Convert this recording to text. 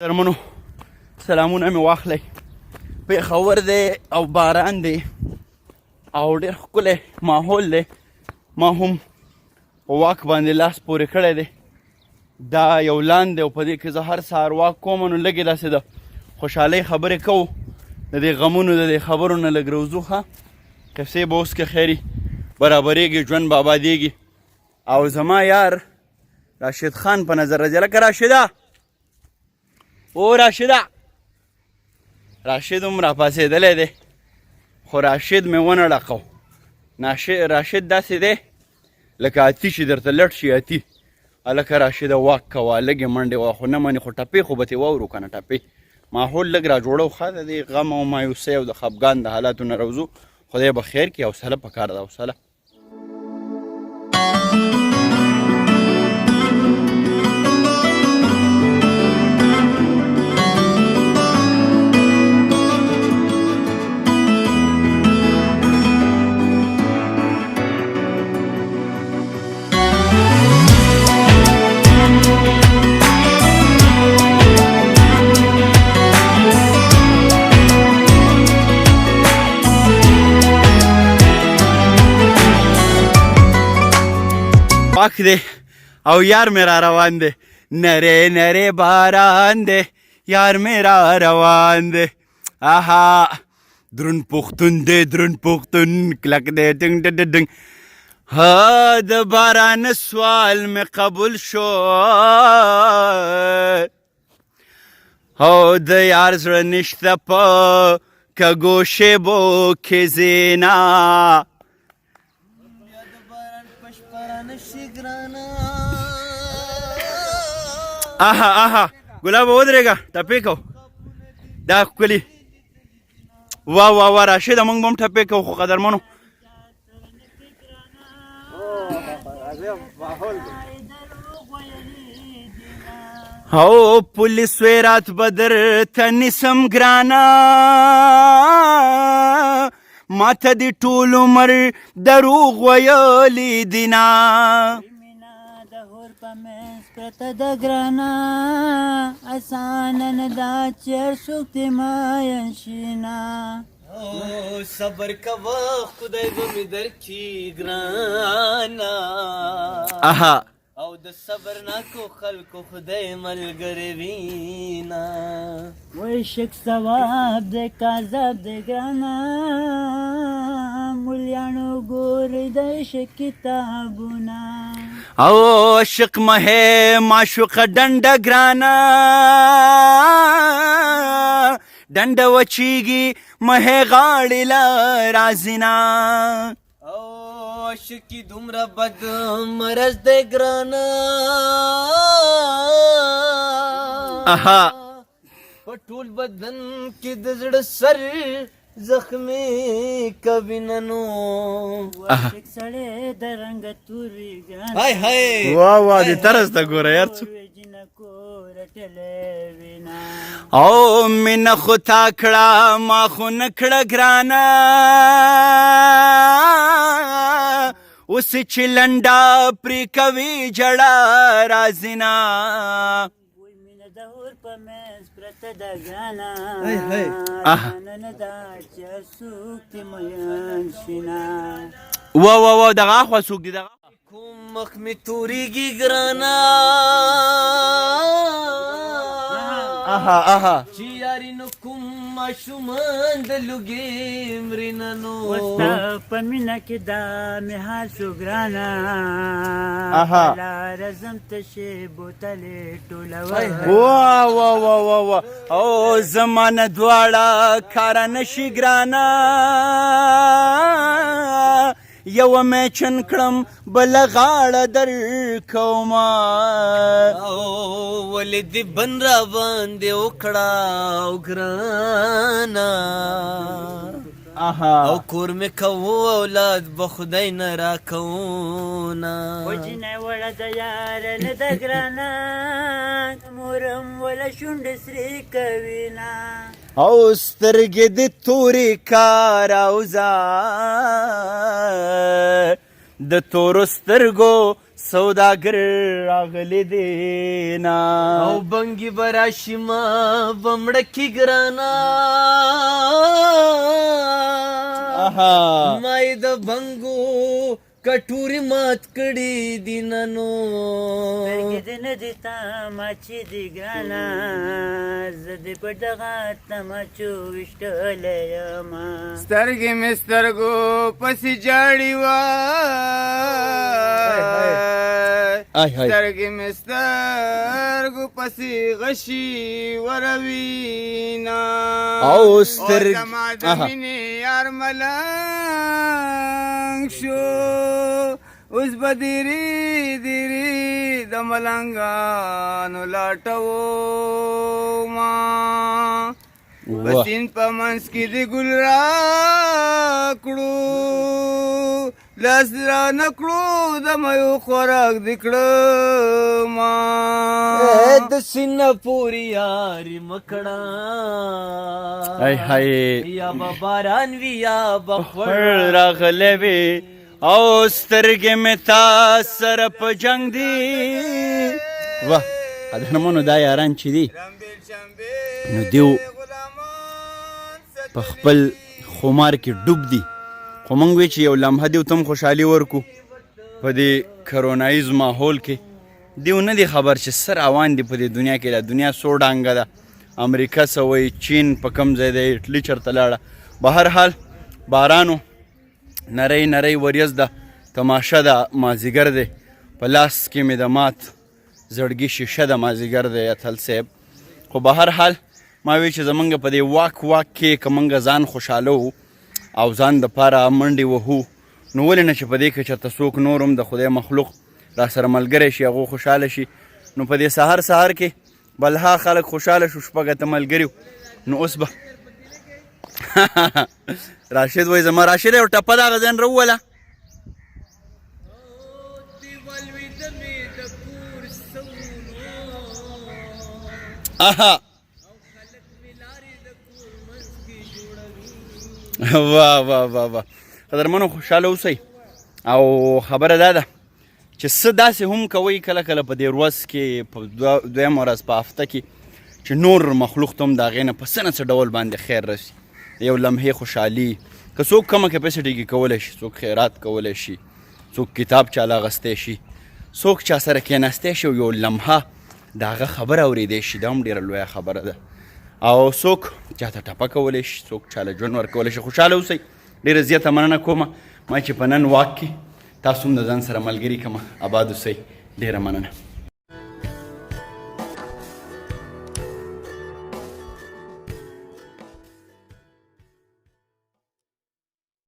درمنو سلامونه مې واخلئ. پېښور دی او باران دی او ډېر ښکلی ماحول دی. ما هم په واک باندې لاس پورې کړی دی. دا یو لان دی او په دې کې زه هر سهار واک کوم نو لږې داسې د خوشحالۍ خبرې کوو، د دې غمونو د دې خبرو نه لږ روزو. ښه قصې به اوس که خیري برابرېږي، ژوند به آبادېږي. او زما یار راشد خان په نظر راځي. لکه راشده او راشده، راشد هم راپاڅېدلی دی خو راشد مې ونه ډقو. راشد داسې دی لکه اتي چې درته لټ شي اتي. هلکه راشده واک کوه، لږې منډې وه، خو نه منې، خو ټپې خو به ترې واورو که نه ټپې. ماحول لږ را جوړو. ښه د دې غم او مایوسۍ او د خفګان د حالاتو نه روزو. خدای به خیر کړي. حوصله پکار ده، حوصله. پاک دی او یار مې را روان دی، نری نری باران دی، یار مې را روان دی. آها درون پښتون دی، درون پښتون کلک دی ډنګ ډنګ ډنګ. ها د باران سوال مې قبول شو او د یار زړه نشته په کږو شیبو کې زینا. آها آها ګلابه ودرېږه، ټپې کو. دا ښکلي واه واه واه راشده، موږ به هم ټپې کوو خو قدرمنو. او پولیس وی رات به درته نیسم ګرانه، ماته دې ټول عمر دروغ ویلي دینه. پرته د ګرانه اسانه نه دا چې هر څوک دې ماین شي نه. صبر کوه خدای به مې درکړي ګرانه. آها او د صبرناکو خلکو خدای ملګری وینا. وای شک ثواب دی کاذب دی ګرانه، مولیانو ګورې د عشق کتابونه. او عشق مه معشوقه ډنډه ګرانه، ډنډه وچیږي مه غاړې له رازینا. عشقي دومره بد مرض دی ګرانه، آها په ټول بدن کې د زړه سر زخمي کوي ننو. عاشق سړی د رنګ توري ګرانه، هاي هاي واه واه دې طرز ته ګوره یار څو. او مینه خو تا کړه ما خو نه کړه ګرانه، اوس چې لنډه پرې کوي جړه رازینا. مینه د اور په منځ پرته ده ګرانه، نه دا چې څوک دې مین شي نه. واه واه واه دغه اخوا څوک دي دغه کوم مخ مې تورېږي ګرانه. آها آها چې یاري نو کوم ماشومان د لوګي مرینه نو. وستا په مینه کې دا مې حال شو ګرانه، لاره ځم تشې بوتلې ټولوه. واه واه واه واه واه او زمانه دواړه کاره نشي ګرانه، یوه مې چن کړم بله غاړه در کومه. ولې دې بن را باندې وکړه او ګرانه، او کور مې کوو اولاد به خدای نه راکوونه. وجنه وړه د یاره نه ده ګرانه، مورم وله شونډې سرې کوینه. او سترګې د تورې کاراوزه، د تورو سترګو سوداګر راغلی دینا او بنګي براشي ما بمړکی ګرانا مای د بنګو کټوري مات کړي دینانو دن دیتا ماچی دی ګرانا زدی په دغه تماچو وشتلې ما سترګې مې سترګو پسې جاړي سترګې مې سترګو پسې غشي وروينا او سترګې زما د مینې یار ملنګ شو اوس به دیری د ملنګانو لاټو ما بسین په منځ کې د ګل راکړو لاس را نکړو د مایو خوراک د کړما د سینه پوری یاري مکړه یا به باران وي یا به خړ راغلی وي او سترګې مې تا سره په جنګ دي واه قدرمنو دا یاران چې دي نو دیو په خپل خمار کې ډوب دي خو موږ وی چې یو لمحه دیو تم خوشحالي ورکو په دې کرونایز ماحول کې دیو نه دی خبر چې څه روان دي په دې دنیا کې دا دنیا څو ډانګه ده امریکا څه وایي چین په کم ځای دی اټلي چېرته لاړه به هر حال بارانو نری نری وریځ ده تماشه ده مازدیګر دی په لاس کې مې د مات زړګي شیشه د مازدیګر دی اتل صاحب خو به هر حال ما وی چې زمونږ په دې واک کې که موږ ځان خوشحاله وو او ځان دپاره منډې وهو نو ولې نه چې په دې کې چېرته څوک نور هم د خدای مخلوق را سره ملګری شي هغو خوشحاله شي نو په دې سهار کې بلها خلک خوشحاله شو شپږ ته ملګري نو اوس به راشد وای زما راشد یو ټپه دغه ځان راووله واه واه واه واه قدرمنو خوشحاله اوسئ او خبره دا ده چې څه داسې هم کوئ کله کله په دې ورځ کې په دویمه ورځ په هفته کې چې نور مخلوق ته هم د هغې نه په څه نه څه ډول باندې خیر رسي یو لمحې خوشحالي که څوک کمه کیپسټي کې کولی شي څوک خیرات کولی شي څوک کتاب چاله اخیستی شي څوک چا سره کېناستی شي یو لمحه د هغه خبره اورېدی شي دا هم ډېره لویه خبره ده او څوک چاته ټپه کولی شي څوک چاله ژوند ورکولی شي خوشحاله اوسئ ډېره زیاته مننه کومه ما چې په نن واک کې تاسو هم د ځان سره ملګري کړمه آباد اوسئ ډېره مننه